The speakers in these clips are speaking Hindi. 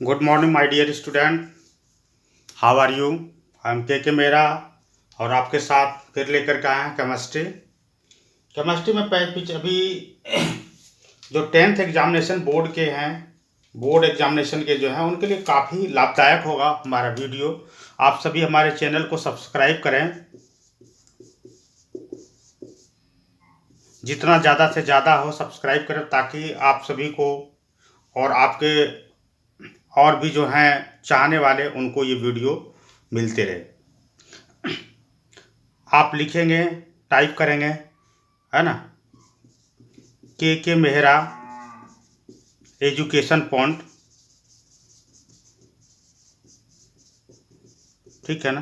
Good morning my dear student, how are you? I am के मेरा और आपके साथ फिर लेकर के आए हैं केमिस्ट्री में अभी जो 10th एग्जामिनेशन बोर्ड के हैं, बोर्ड एग्जामिनेशन के जो हैं उनके लिए काफ़ी लाभदायक होगा हमारा वीडियो। आप सभी हमारे चैनल को सब्सक्राइब करें, जितना ज़्यादा से ज़्यादा हो सब्सक्राइब करें ताकि आप सभी को और आपके और भी जो हैं चाहने वाले उनको ये वीडियो मिलते रहे। आप लिखेंगे, टाइप करेंगे, है ना, के मेहरा एजुकेशन पॉइंट, ठीक है ना।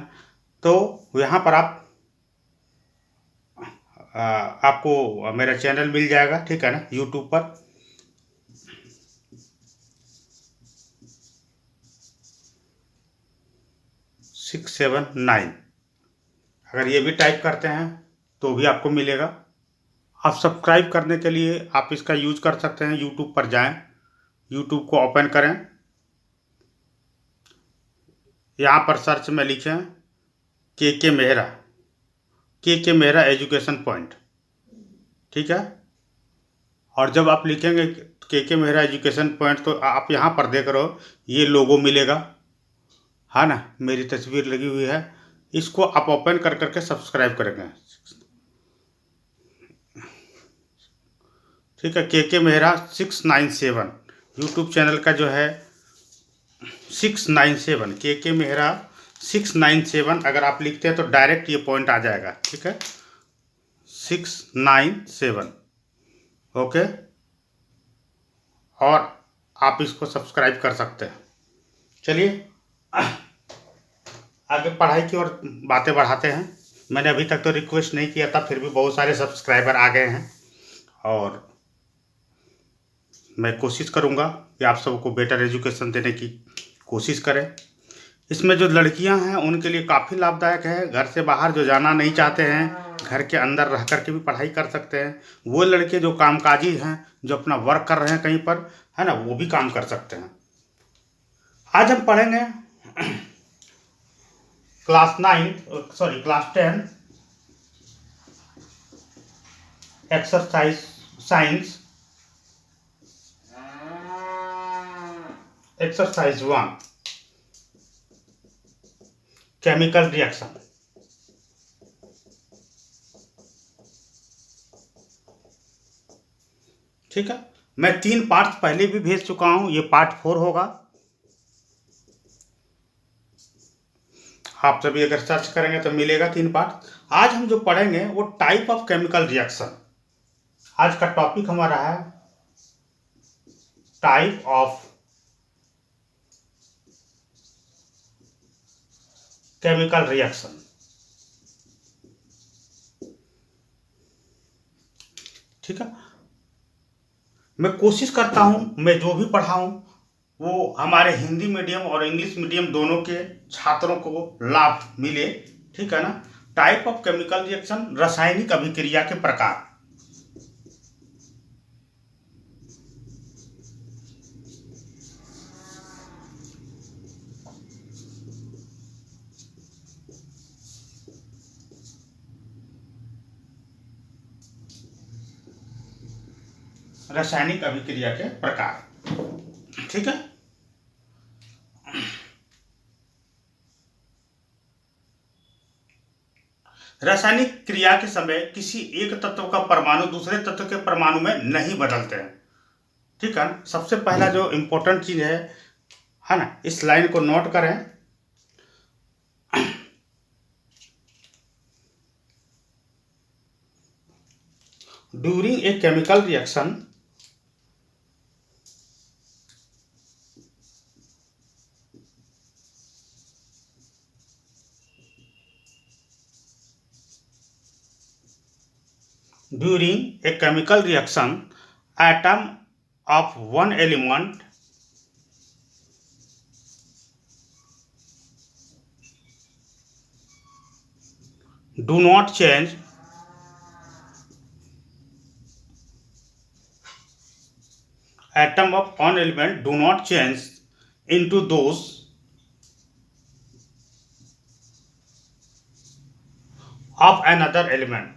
तो यहाँ पर आपको मेरा चैनल मिल जाएगा, ठीक है ना, यूट्यूब पर। सिक्स सेवन नाइन अगर ये भी टाइप करते हैं तो भी आपको मिलेगा। आप सब्सक्राइब करने के लिए आप इसका यूज कर सकते हैं। यूट्यूब पर जाएं, यूट्यूब को ओपन करें, यहाँ पर सर्च में लिखें के मेहरा एजुकेशन पॉइंट, ठीक है। और जब आप लिखेंगे के मेहरा एजुकेशन पॉइंट तो आप यहाँ पर देख रहे हो ये लोगो मिलेगा, है ना, मेरी तस्वीर लगी हुई है। इसको आप ओपन कर करके सब्सक्राइब करेंगे, ठीक है। के मेहरा 697 यूट्यूब चैनल का जो है 697 के मेहरा 697 अगर आप लिखते हैं तो डायरेक्ट ये पॉइंट आ जाएगा, ठीक है। 697, ओके। और आप इसको सब्सक्राइब कर सकते हैं। चलिए आगे पढ़ाई की और बातें बढ़ाते हैं। मैंने अभी तक तो रिक्वेस्ट नहीं किया था, फिर भी बहुत सारे सब्सक्राइबर आ गए हैं और मैं कोशिश करूंगा कि आप सबको बेटर एजुकेशन देने की कोशिश करें। इसमें जो लड़कियां हैं उनके लिए काफ़ी लाभदायक है। घर से बाहर जो जाना नहीं चाहते हैं, घर के अंदर रह कर के भी पढ़ाई कर सकते हैं। वो लड़के जो कामकाजी हैं, जो अपना वर्क कर रहे हैं कहीं पर, है ना, वो भी काम कर सकते हैं। आज हम पढ़ेंगे class 10 exercise science exercise 1 chemical reaction. ठीक है, मैं 3 पार्ट्स पहले भी भेज चुका हूं, ये पार्ट 4 होगा। आप सभी अगर सर्च करेंगे तो मिलेगा 3 पार्ट। आज हम जो पढ़ेंगे वो टाइप ऑफ केमिकल रिएक्शन। आज का टॉपिक हमारा है टाइप ऑफ केमिकल रिएक्शन। ठीक है, मैं कोशिश करता हूं मैं जो भी पढ़ाऊं वो हमारे हिंदी मीडियम और इंग्लिश मीडियम दोनों के छात्रों को लाभ मिले, ठीक है ना। टाइप ऑफ केमिकल रिएक्शन, रासायनिक अभिक्रिया के प्रकार। रासायनिक अभिक्रिया के प्रकार, ठीक है। रासायनिक क्रिया के समय किसी एक तत्व का परमाणु दूसरे तत्व के परमाणु में नहीं बदलते हैं, ठीक है। सबसे पहला जो इंपॉर्टेंट चीज है ना, इस लाइन को नोट करें। During a chemical reaction, during a chemical reaction, atom of one element do not change atom of one element do not change into those of another element।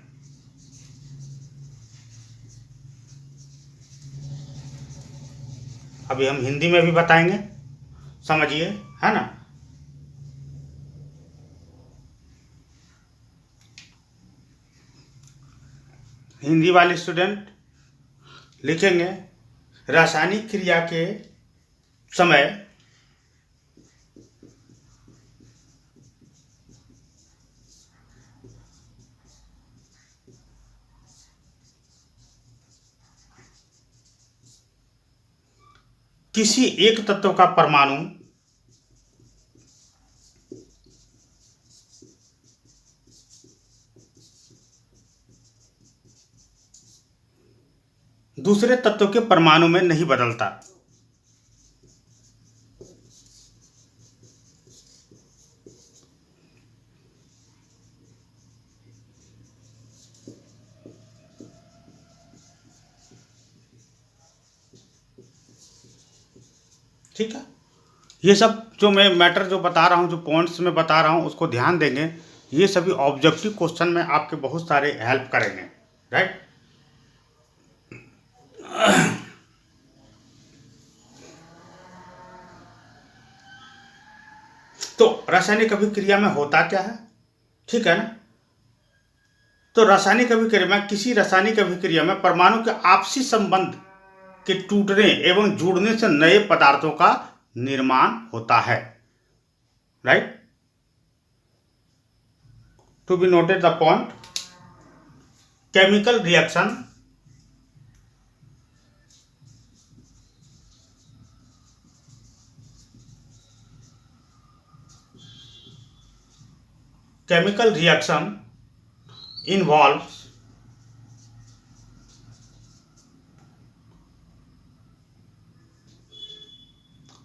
अभी हम हिंदी में भी बताएंगे, समझिए, है ना। हिंदी वाले स्टूडेंट लिखेंगे रासायनिक क्रिया के समय किसी एक तत्व का परमाणु दूसरे तत्व के परमाणु में नहीं बदलता। ठीक है, ये सब जो मैं मैटर जो बता रहा हूँ, जो पॉइंट्स में बता रहा हूँ, उसको ध्यान देंगे। ये सभी ऑब्जेक्टिव क्वेश्चन में आपके बहुत सारे हेल्प करेंगे, राइट। तो रासायनिक अभिक्रिया में होता क्या है, ठीक है ना। तो रासायनिक अभिक्रिया में, किसी रासायनिक अभिक्रिया में परमाणु के आपसी संबंध के टूटने एवं जुड़ने से नए पदार्थों का निर्माण होता है, right. To be noted the point, chemical reaction involves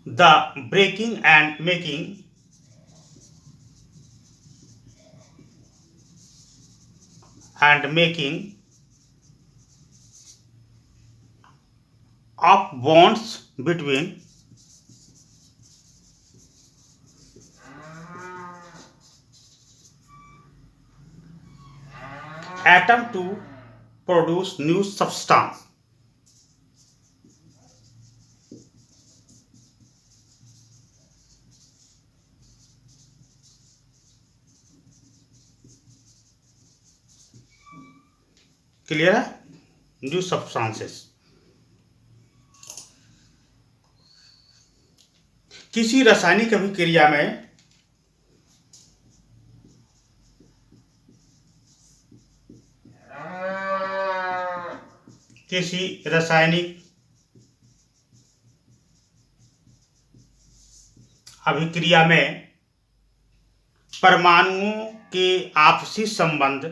the breaking and making of bonds between atom to produce new substance। Clear है, न्यू सब्सटेंसेस। किसी रासायनिक अभिक्रिया में परमाणुओं के आपसी संबंध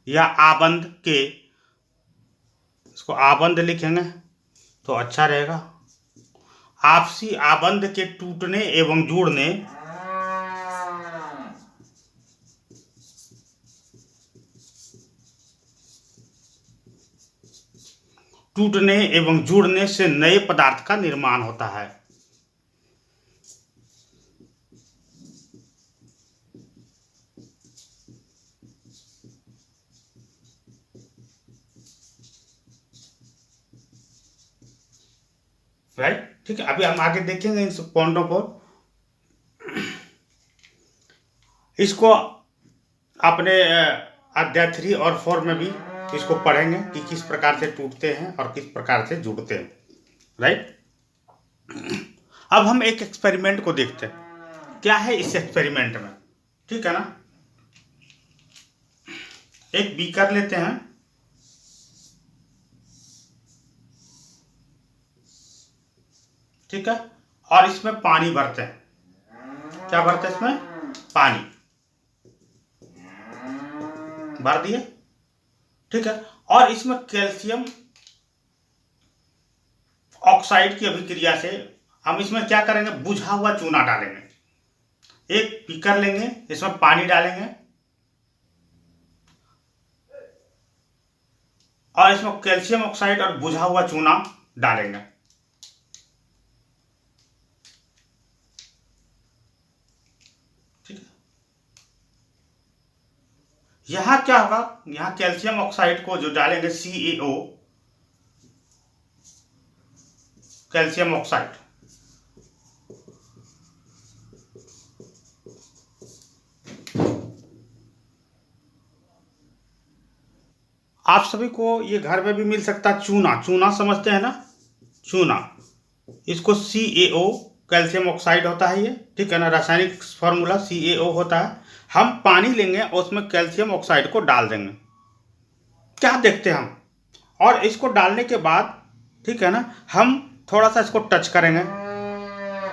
या आबंध के, इसको आबंध लिखेंगे तो अच्छा रहेगा, आपसी आबंध के टूटने एवं जुड़ने से नए पदार्थ का निर्माण होता है। राइट, ठीक है। अभी हम आगे देखेंगे इन पॉइंटों को। इसको अपने अध्याय 3 और 4 में भी इसको पढ़ेंगे कि किस प्रकार से टूटते हैं और किस प्रकार से जुड़ते हैं, राइट। अब हम एक एक्सपेरिमेंट को देखते हैं, क्या है इस एक्सपेरिमेंट में, ठीक है ना। एक बीकर लेते हैं, ठीक है, और इसमें पानी भरते हैं। क्या भरते हैं इसमें? पानी भर दिए, ठीक है। और इसमें कैल्शियम ऑक्साइड की अभिक्रिया से हम इसमें क्या करेंगे, बुझा हुआ चूना डालेंगे। एक पीकर लेंगे, इसमें पानी डालेंगे और इसमें कैल्शियम ऑक्साइड और बुझा हुआ चूना डालेंगे। ठीक है, यहां क्या होगा, यहां कैल्शियम ऑक्साइड को जो डालेंगे CaO, कैल्शियम ऑक्साइड, आप सभी को ये घर में भी मिल सकता है चूना, चूना समझते हैं ना, चूना, इसको CaO, कैल्शियम ऑक्साइड होता है ये, ठीक है ना, रासायनिक फॉर्मूला CaO होता है। हम पानी लेंगे और उसमें कैल्शियम ऑक्साइड को डाल देंगे, क्या देखते हैं हम, और इसको डालने के बाद, ठीक है ना, हम थोड़ा सा इसको टच करेंगे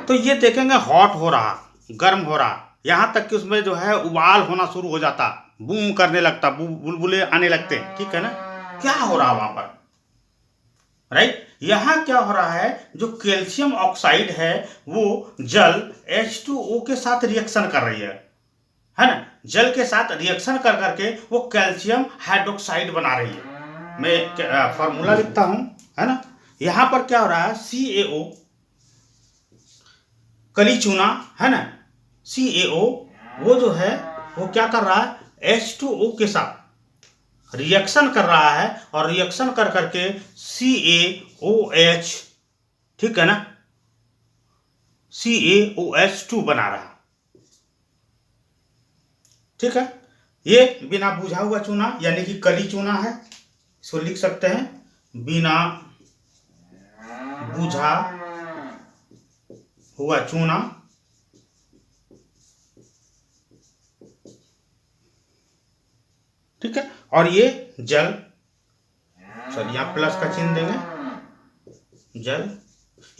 तो ये देखेंगे हॉट हो रहा, गर्म हो रहा, यहां तक कि उसमें जो है उबाल होना शुरू हो जाता, बूम करने लगता, बुलबुले आने लगते, ठीक है ना। क्या हो रहा वहां पर, राइट, यहां क्या हो रहा है, जो कैल्शियम ऑक्साइड है वो जल H2O के साथ रिएक्शन कर रही है ना, जल के साथ रिएक्शन कर करके वो कैल्शियम हाइड्रोक्साइड बना रही है। मैं फॉर्मूला लिखता हूं, है ना, यहां पर क्या हो रहा है, CaO, कली चूना, है ना, CaO वो जो है वो क्या कर रहा है, H2O के साथ रिएक्शन कर रहा है और रिएक्शन कर करके CaOH, ठीक है ना, CaOH2 बना रहा, ठीक है। ये बिना बुझा हुआ चूना यानी कि कली चूना है, इसको लिख सकते हैं बिना बुझा हुआ चूना, ठीक है। और ये जल, सॉरी यहां प्लस का चिन्ह देंगे, जल।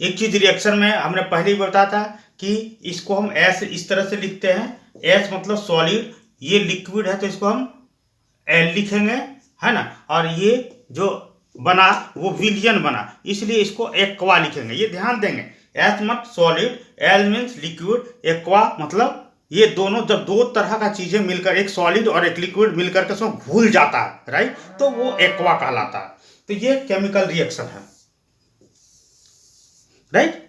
एक चीज रिएक्शन में हमने पहले ही बताया था कि इसको हम एस इस तरह से लिखते हैं, एस मतलब सॉलिड, ये लिक्विड है तो इसको हम एल लिखेंगे, है ना, और ये जो बना वो विलियन बना, इसलिए इसको एक्वा लिखेंगे, ये ध्यान देंगे, एस मत solid, L means liquid, aqua मतलब ये दोनों जब दो तरह का चीजें मिलकर, एक सॉलिड और एक लिक्विड मिलकर के उसमें घुल जाता है, राइट, तो वो एक्वा कहलाता है। तो ये केमिकल रिएक्शन है, राइट,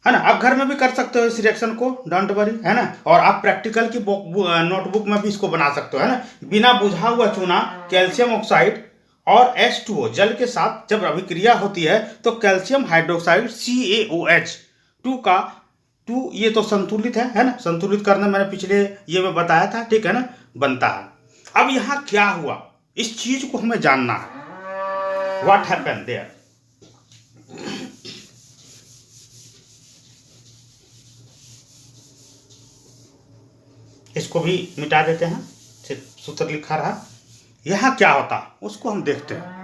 है ना। आप घर में भी कर सकते हो इस रिएक्शन को, डोंट वरी, है ना, और आप प्रैक्टिकल की नोटबुक में भी इसको बना सकते हो, है ना। बिना बुझा हुआ चूना, कैल्शियम ऑक्साइड और H2O जल के साथ जब अभिक्रिया होती है तो कैल्शियम हाइड्रोक्साइड CaOH2 का, टू ये तो संतुलित है ना, संतुलित करना मैंने पिछले ये में बताया था, ठीक है ना, बनता है। अब यहां क्या हुआ, इस चीज को हमें जानना है, व्हाट हैपेंड देयर। इसको भी मिटा देते हैं, सिर्फ सूत्र लिखा रहा, यहां क्या होता उसको हम देखते हैं।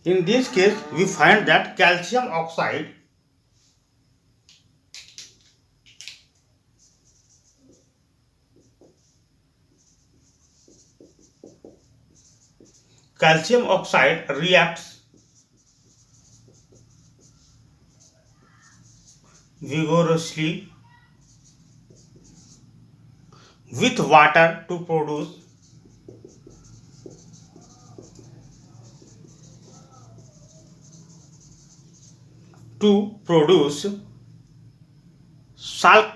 In this case we find that calcium oxide reacts vigorously with water to produce salt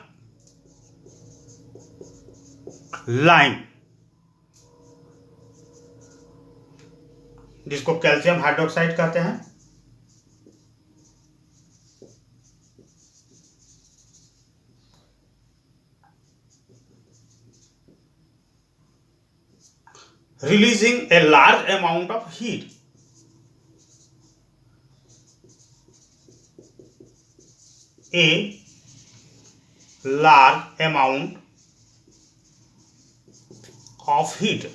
lime, जिसको कैल्शियम हाइड्रोक्साइड कहते हैं। Releasing a large amount of heat, a large amount of heat।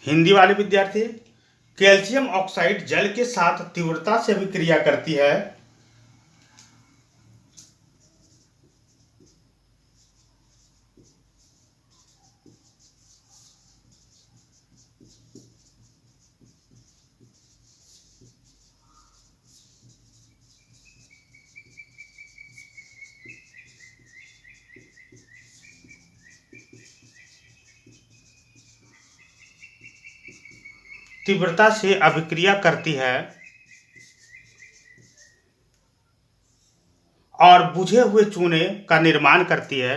Hindi वाले विद्यार्थी, कैल्शियम ऑक्साइड जल के साथ तीव्रता से अभिक्रिया करती है, तीव्रता से अभिक्रिया करती है और बुझे हुए चूने का निर्माण करती है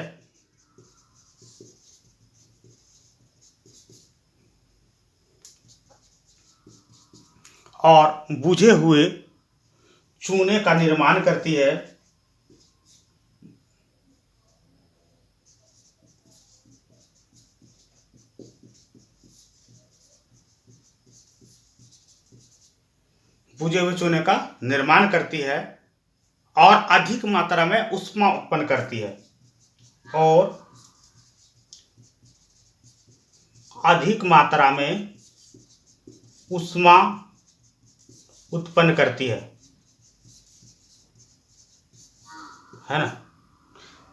और बुझे हुए चूने का निर्माण करती है बुझे हुए चूने का निर्माण करती है और अधिक मात्रा में ऊष्मा उत्पन्न करती है और अधिक मात्रा में ऊष्मा उत्पन्न करती है ना।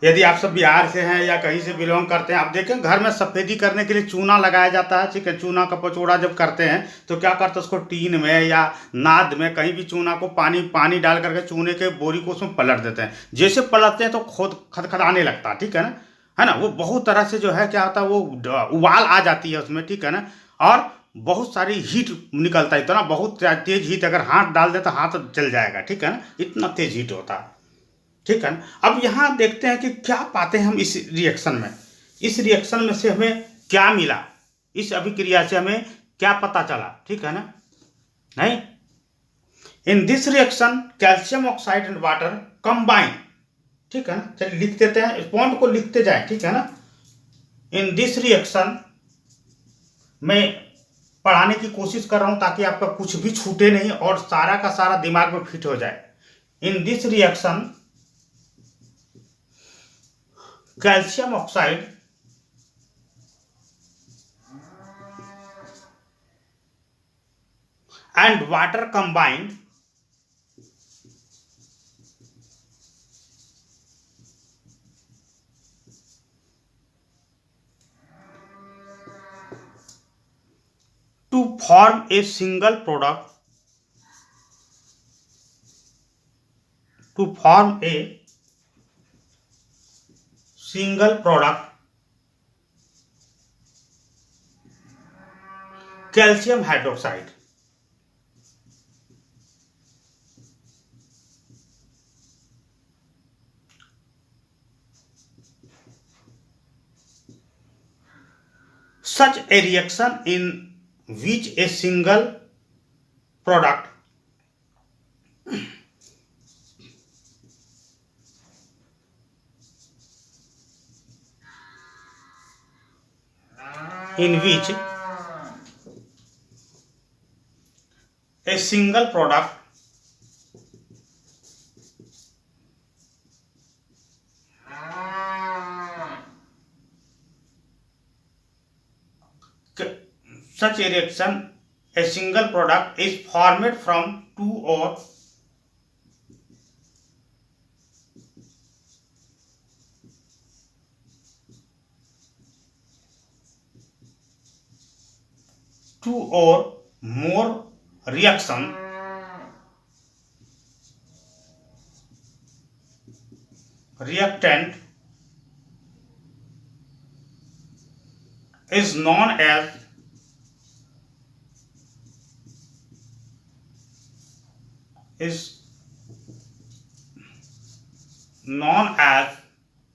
यदि आप सब बिहार से हैं या कहीं से बिलोंग करते हैं, आप देखें घर में सफेदी करने के लिए चूना लगाया जाता है, ठीक है। चूना का पचौड़ा जब करते हैं तो क्या करते हैं, उसको टीन में या नाद में कहीं भी चूना को पानी डाल करके चूने के बोरी को उसमें पलट देते हैं। जैसे पलटते हैं तो खुद खदखदाने लगता है, ठीक है ना, है ना। वो बहुत तरह से जो है क्या होता है, वो उबाल आ जाती है उसमें, ठीक है ना, और बहुत सारी हीट निकलता है, इतना बहुत तेज हीट, अगर हाथ डाल दे तो हाथ जल जाएगा, ठीक है ना, इतना तेज हीट होता है, ठीक है ना। अब यहाँ देखते हैं कि क्या पाते हैं हम इस रिएक्शन में। इस रिएक्शन में से हमें क्या मिला, इस अभिक्रिया से हमें क्या पता चला, ठीक है ना। नहीं, in this reaction calcium oxide and water combine, ठीक है ना। चलिए लिख देते हैं, इस पॉइंट को लिखते जाए, ठीक है ना। इन दिस रिएक्शन, मैं पढ़ाने की कोशिश कर रहा हूं ताकि आपका कुछ भी छूटे नहीं और सारा का सारा दिमाग में फिट हो जाए। In this reaction calcium oxide and water combined to form a single product, to form a single product calcium hydroxide. Such a reaction in which a single product in which a single product such a reaction, a single product is formed from two or more reactant is known as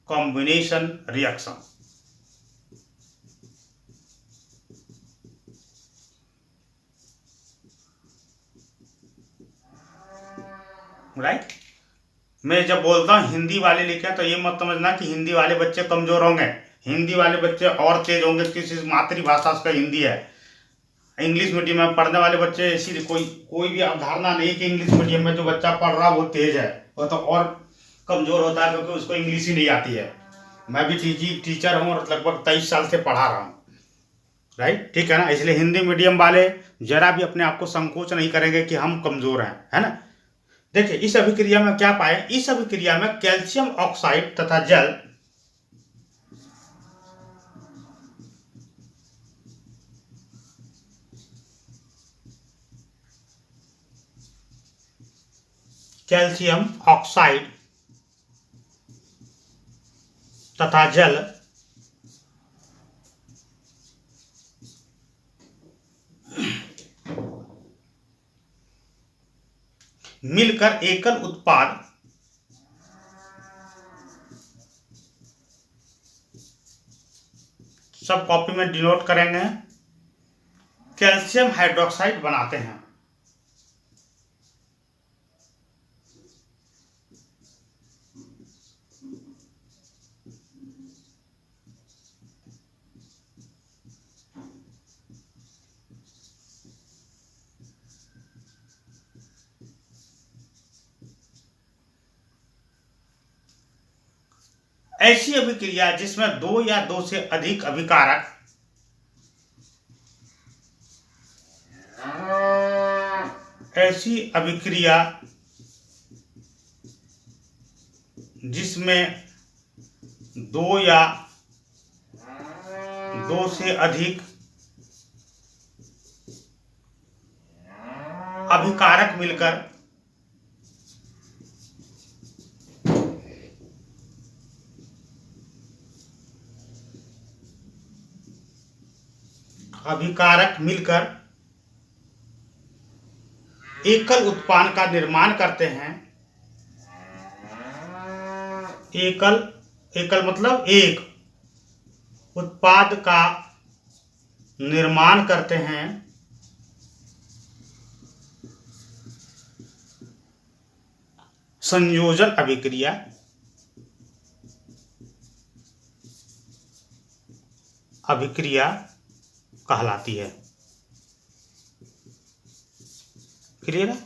combination reaction, right. मैं जब बोलता हूँ हिंदी वाले लिखे तो ये मत समझना कि हिंदी वाले बच्चे कमजोर होंगे। हिंदी वाले बच्चे और तेज होंगे, किसी मातृभाषा उसका हिंदी है। इंग्लिश मीडियम में पढ़ने वाले बच्चे ऐसी कोई भी अवधारणा नहीं कि इंग्लिश मीडियम में जो बच्चा पढ़ रहा वो तेज है, वो तो और कमजोर होता है क्योंकि उसको इंग्लिश ही नहीं आती है। मैं भी टीचर हूँ और लगभग 23 साल से पढ़ा रहा हूँ, राइट, ठीक है ना। इसलिए हिंदी मीडियम वाले जरा भी अपने आप को संकोच नहीं करेंगे कि हम कमजोर हैं, है ना। देखिए इस अभिक्रिया में क्या पाए, इस अभिक्रिया में कैल्शियम ऑक्साइड तथा जल कैल्शियम ऑक्साइड तथा जल मिलकर एकल उत्पाद सब कॉपी में डिनोट करेंगे, कैल्शियम हाइड्रोक्साइड बनाते हैं। ऐसी अभिक्रिया जिसमें दो या दो से अधिक अभिकारक ऐसी अभिक्रिया जिसमें दो या दो से अधिक अभिकारक मिलकर एकल उत्पाद का निर्माण करते हैं। एकल मतलब एक उत्पाद का निर्माण करते हैं, संयोजन अभिक्रिया कहलाती है। क्लियर है?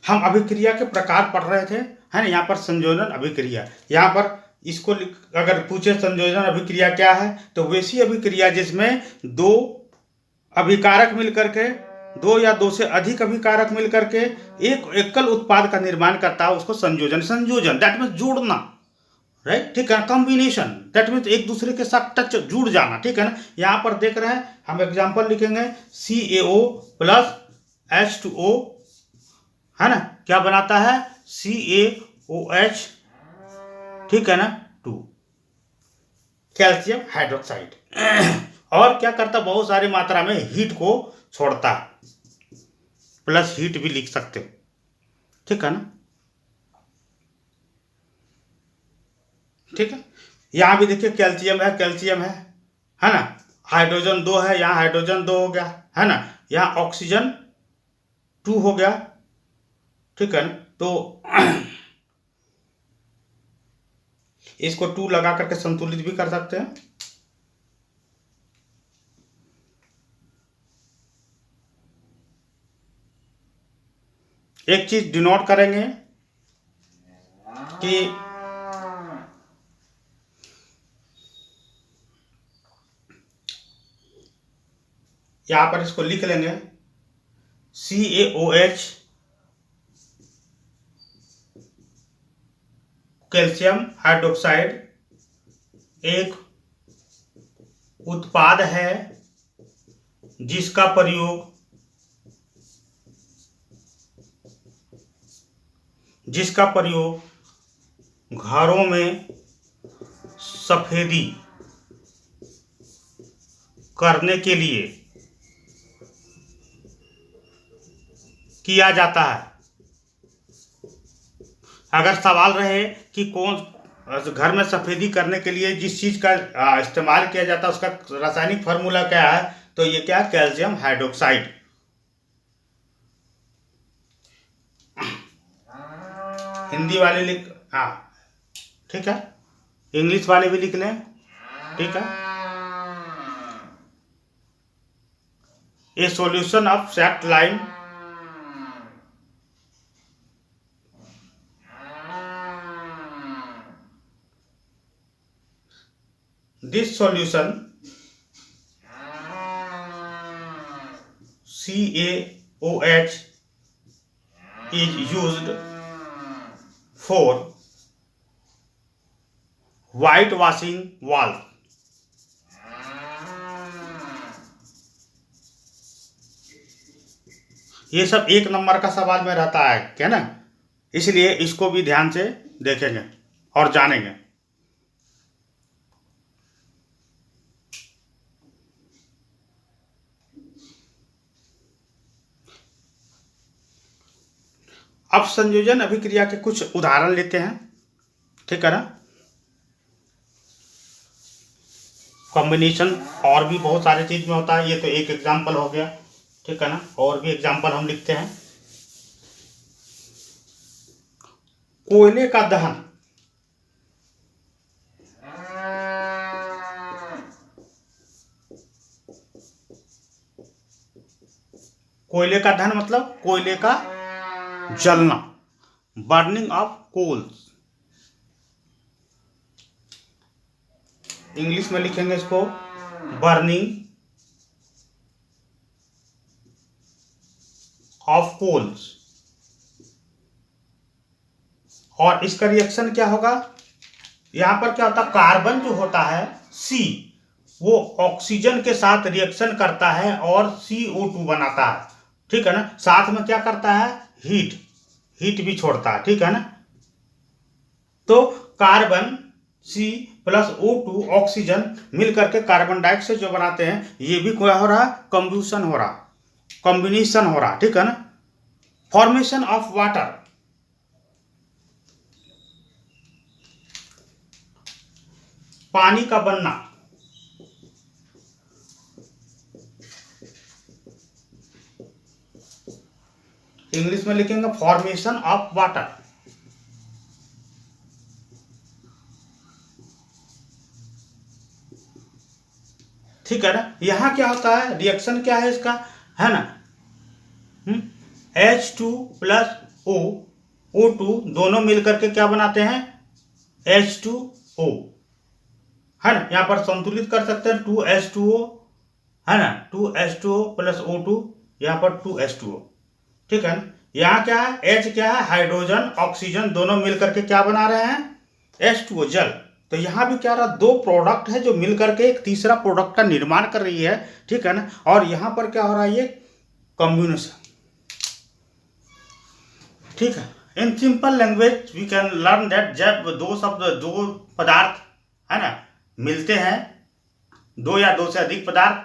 हम अभिक्रिया के प्रकार पढ़ रहे थे, है ना। यहाँ पर संयोजन अभिक्रिया, यहाँ पर इसको अगर पूछे संयोजन अभिक्रिया क्या है, तो वैसी अभिक्रिया जिसमें दो अभिकारक मिलकर के, दो या दो से अधिक अभिकारक मिलकर के एक एकल उत्पाद का निर्माण करता है, उसको संयोजन दैट मीन्स जोड़ना, राइट, ठीक है। कॉम्बिनेशन दैट मीन्स एक दूसरे के साथ टच जुड़ जाना, ठीक है ना। यहाँ पर देख रहे हैं हम एग्जाम्पल लिखेंगे, CaO प्लस H2O, है ना, क्या बनाता है, CaOH, ठीक है ना, 2 कैल्शियम हाइड्रोक्साइड। और क्या करता, बहुत सारी मात्रा में हीट को छोड़ता, प्लस हीट भी लिख सकते हो, ठीक है ना, ठीक है। यहां भी देखिए कैल्शियम है ना, हाइड्रोजन 2 है, यहां हाइड्रोजन 2 हो गया, है ना, यहां ऑक्सीजन 2 हो गया, ठीक है ना। तो इसको 2 लगा करके संतुलित भी कर सकते हैं। एक चीज डिनोट करेंगे कि यहां पर इसको लिख लेंगे, CaOH कैल्शियम हाइड्रोक्साइड एक उत्पाद है जिसका प्रयोग घरों में सफेदी करने के लिए किया जाता है। अगर सवाल रहे कि कौन घर में सफेदी करने के लिए जिस चीज का इस्तेमाल किया जाता है उसका रासायनिक फार्मूला क्या है, तो ये क्या है, कैल्शियम हाइड्रोक्साइड। हिंदी वाले लिख, हाँ ठीक है, इंग्लिश वाले भी लिख लें, ठीक है। ए solution of set line this solution CaOH is used for whitewashing wall। ये सब 1 नंबर का सवाल में रहता है, क्या ना, इसलिए इसको भी ध्यान से देखेंगे और जानेंगे। अब संयोजन अभिक्रिया के कुछ उदाहरण लेते हैं, ठीक है ना। कॉम्बिनेशन और भी बहुत सारे चीज में होता है, ये तो एक एग्जाम्पल हो गया, ठीक है ना। और भी एग्जाम्पल हम लिखते हैं। कोयले का दहन, कोयले का दहन मतलब कोयले का जलना, बर्निंग ऑफ कोल्स। इंग्लिश में लिखेंगे इसको बर्निंग ऑफ कोल्स। और इसका रिएक्शन क्या होगा, यहां पर क्या होता है, कार्बन जो होता है सी, वो ऑक्सीजन के साथ रिएक्शन करता है और CO2 बनाता है, ठीक है ना। साथ में क्या करता है, हीट भी छोड़ता है, ठीक है ना। तो carbon C plus O2 oxygen मिलकर के कार्बन डाइऑक्साइड जो बनाते हैं, ये भी क्या हो रहा है, कम्बुशन हो रहा, कॉम्बिनेशन हो रहा, ठीक है ना। फॉर्मेशन ऑफ वाटर, पानी का बनना, इंग्लिश में लिखेंगे फॉर्मेशन ऑफ वाटर। ठीक है ना। यहां क्या होता है, रिएक्शन क्या है इसका, है ना, H2 प्लस O2 दोनों मिलकर के क्या बनाते हैं, H2O, है ना। यहां पर संतुलित कर सकते हैं 2H2O, है ना, 2H2O प्लस O2, यहां पर 2H2O, ठीक है ना। यहां क्या है, H क्या है, हाइड्रोजन ऑक्सीजन दोनों मिलकर के क्या बना रहे हैं, H2O, जल। तो यहां भी क्या रहा, दो प्रोडक्ट है जो मिलकर के एक तीसरा प्रोडक्ट का निर्माण कर रही है, ठीक है ना। और यहां पर क्या हो रहा है, ये कॉम्बिनेशन, ठीक है। In simple language we can learn that जब दो पदार्थ, है ना, मिलते हैं, दो या दो से अधिक पदार्थ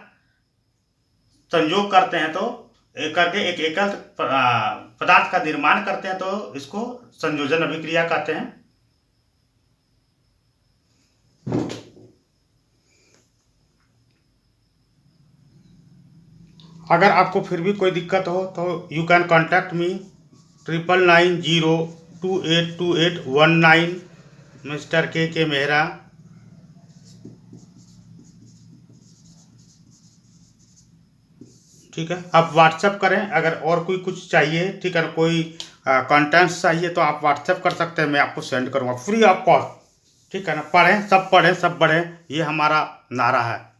संयोग करते हैं, तो करके एक एकल पदार्थ का निर्माण करते हैं, तो इसको संयोजन अभिक्रिया कहते हैं। अगर आपको फिर भी कोई दिक्कत हो तो you can contact me 9990282819, mister के मेहरा। ठीक है, आप व्हाट्सएप करें अगर और कोई कुछ चाहिए, ठीक है, कोई कंटेंट्स चाहिए तो आप व्हाट्सएप कर सकते हैं, मैं आपको सेंड करूँगा फ्री ऑफ कॉस्ट, ठीक है ना। पढ़ें, सब बढ़ें, ये हमारा नारा है।